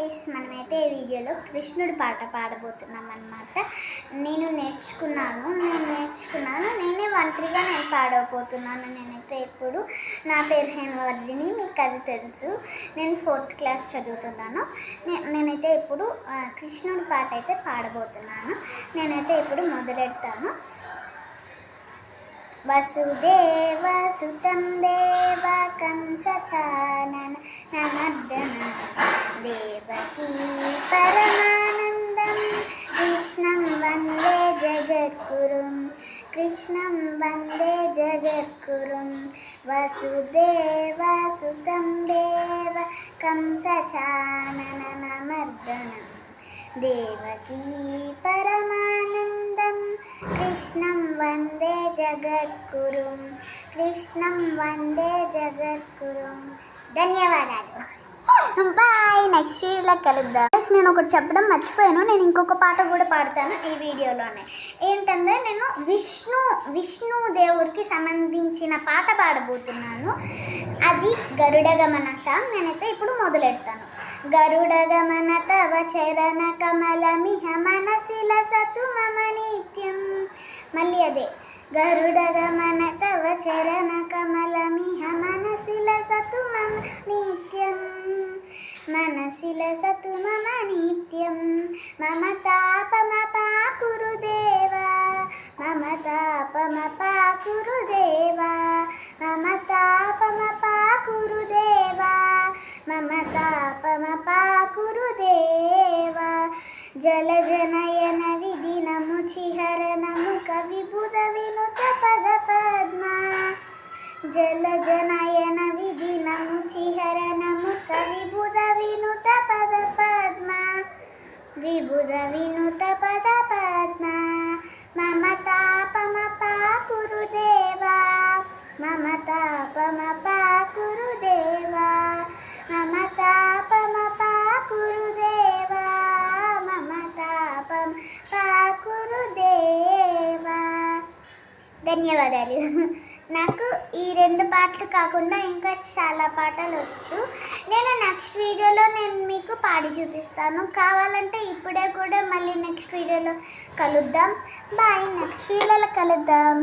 Guys, మనమైతే ఈ వీడియోలో కృష్ణుడి పాట పాడబోతున్నాం అన్నమాట. నేను నేర్చుకున్నాను, నేనే ఒంటరిగా పాడబోతున్నాను. నేనైతే ఇప్పుడు నా పేరు హేమవర్ధిని, మీకు అది తెలుసు. నేను 4th క్లాస్ చదువుతున్నాను. నేనైతే ఇప్పుడు కృష్ణుడి పాట అయితే పాడబోతున్నాను. నేనైతే ఇప్పుడు మొదలెడతాను. వసుదేవసుతం దేవకం సచానన నమర్దనం దేవకీ పరమానందం కృష్ణం వందే జగద్గురుం వసుదేవసుతం దేవకం సచానన నమర్దనం దేవకీ పరమానందం కృష్ణం వందే జగద్గురుం ధన్యవాదాలు. బాయ్. నెక్స్ట్ వీడియోలో కలుద్దాం. నేను ఒకటి చెప్పడం మర్చిపోయాను. నేను ఇంకొక పాట కూడా పాడతాను ఈ వీడియోలోనే. ఏంటంటే నేను విష్ణు దేవుడికి సంబంధించిన పాట పాడబోతున్నాను. అది గరుడ గమన సాంగ్. నేనైతే ఇప్పుడు మొదలెడతాను. గరుడ గమన తవ చరణ కమలమిహ మనసిల సతు మమ నిత్యం. మళ్ళీ అదే గరుడ గమన తవ చరణ కమలమిహ మనసిల సతు మమ నిత్యం మమ తాపమ పాకురు దేవా మమ తాపమ పాకురు దేవా జలజనయన విధినము చిహరణము కవిబుధ వినుత పద పద్మా జలజనయన విధినము చిహరణము కవిబుధ వినుత పద పద్మా మమ తాపమ పాకురు దేవా మమ తాపమ పాకురు దేవా ధన్యవాదాలు. నాకు ఈ 2 పాటలు కాకుండా ఇంకా చాలా పాటలు వచ్చు. నేను నెక్స్ట్ వీడియోలో మీకు పాడి చూపిస్తాను. కావాలంటే ఇప్పుడే కూడా మళ్ళీ నెక్స్ట్ వీడియోలో కలుద్దాం. బాయ్. నెక్స్ట్ వీడియోలో కలుద్దాం.